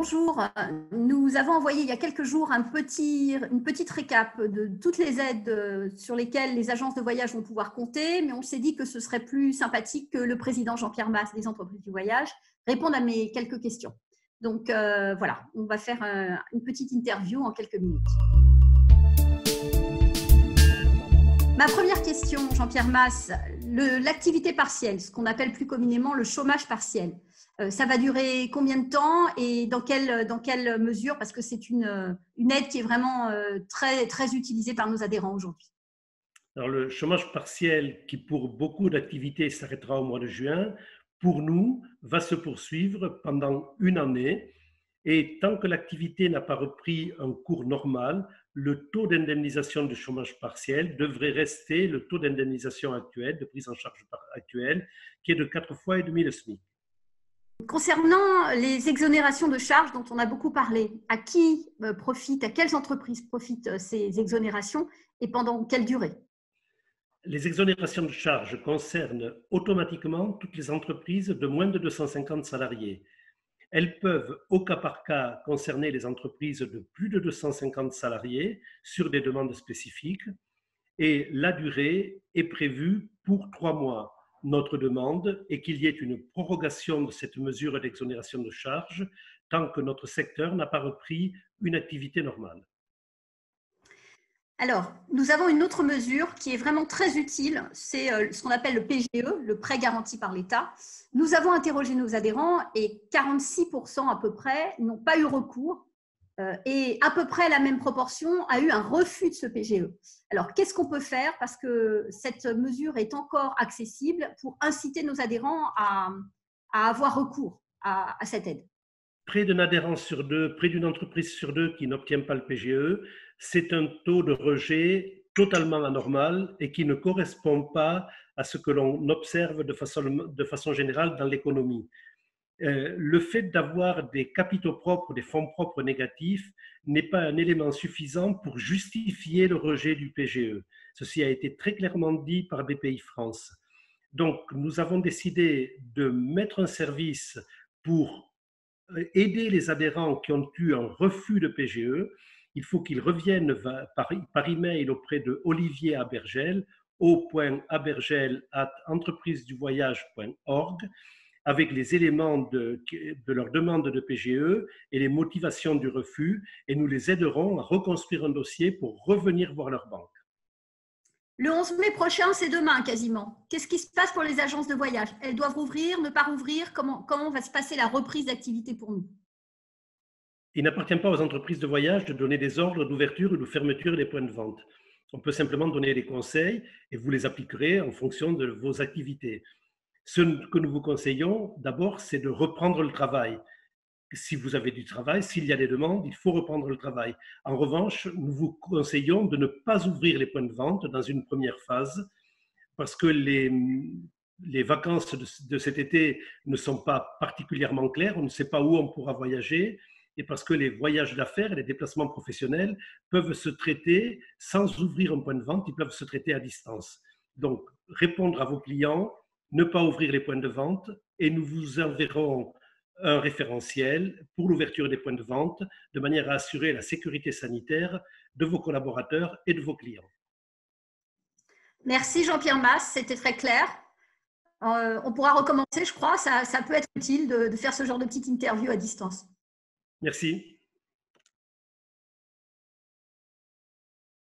Bonjour, nous avons envoyé il y a quelques jours une petite récap de toutes les aides sur lesquelles les agences de voyage vont pouvoir compter, mais on s'est dit que ce serait plus sympathique que le président Jean-Pierre Mas des entreprises du voyage réponde à mes quelques questions. Donc voilà, on va faire une petite interview en quelques minutes. Ma première question, Jean-Pierre Mas, l'activité partielle, ce qu'on appelle plus communément le chômage partiel. Ça va durer combien de temps et dans quelle mesure? Parce que c'est une aide qui est vraiment très, très utilisée par nos adhérents aujourd'hui. Alors, le chômage partiel, qui pour beaucoup d'activités s'arrêtera au mois de juin, pour nous, va se poursuivre pendant une année. Et tant que l'activité n'a pas repris un cours normal, le taux d'indemnisation du chômage partiel devrait rester le taux d'indemnisation actuel, de prise en charge actuelle, qui est de 4,5 fois le SMIC. Concernant les exonérations de charges dont on a beaucoup parlé, à qui profitent, à quelles entreprises profitent ces exonérations et pendant quelle durée? Les exonérations de charges concernent automatiquement toutes les entreprises de moins de 250 salariés. Elles peuvent, au cas par cas, concerner les entreprises de plus de 250 salariés sur des demandes spécifiques. Et la durée est prévue pour 3 mois. Notre demande est qu'il y ait une prorogation de cette mesure d'exonération de charges tant que notre secteur n'a pas repris une activité normale. Alors, nous avons une autre mesure qui est vraiment très utile, c'est ce qu'on appelle le PGE, le prêt garanti par l'État. Nous avons interrogé nos adhérents et 46% à peu près n'ont pas eu recours et à peu près la même proportion a eu un refus de ce PGE. Alors, qu'est-ce qu'on peut faire? Parce que cette mesure est encore accessible pour inciter nos adhérents à avoir recours à cette aide. Près d'un adhérent sur deux, près d'une entreprise sur deux qui n'obtient pas le PGE, c'est un taux de rejet totalement anormal et qui ne correspond pas à ce que l'on observe de façon générale dans l'économie. Le fait d'avoir des capitaux propres, des fonds propres négatifs, n'est pas un élément suffisant pour justifier le rejet du PGE. Ceci a été très clairement dit par Bpifrance. Donc, nous avons décidé de mettre un service pour aider les adhérents qui ont eu un refus de PGE. Il faut qu'ils reviennent par email auprès de Olivier Abergel, o.abergel@entrepriseduvoyage.org, avec les éléments de leur demande de PGE et les motivations du refus, et nous les aiderons à reconstruire un dossier pour revenir voir leur banque. Le 11 mai prochain, c'est demain quasiment. Qu'est-ce qui se passe pour les agences de voyage? Elles doivent rouvrir, ne pas rouvrir? Comment va se passer la reprise d'activité pour nous? Il n'appartient pas aux entreprises de voyage de donner des ordres d'ouverture ou de fermeture des points de vente. On peut simplement donner des conseils et vous les appliquerez en fonction de vos activités. Ce que nous vous conseillons, d'abord, c'est de reprendre le travail. Si vous avez du travail, s'il y a des demandes, il faut reprendre le travail. En revanche, nous vous conseillons de ne pas ouvrir les points de vente dans une première phase parce que les vacances de cet été ne sont pas particulièrement claires. On ne sait pas où on pourra voyager et parce que les voyages d'affaires et les déplacements professionnels peuvent se traiter sans ouvrir un point de vente, ils peuvent se traiter à distance. Donc, répondre à vos clients, ne pas ouvrir les points de vente et nous vous enverrons un référentiel pour l'ouverture des points de vente de manière à assurer la sécurité sanitaire de vos collaborateurs et de vos clients. Merci Jean-Pierre Mas, c'était très clair. On pourra recommencer, je crois. Ça peut être utile de faire ce genre de petite interview à distance. Merci.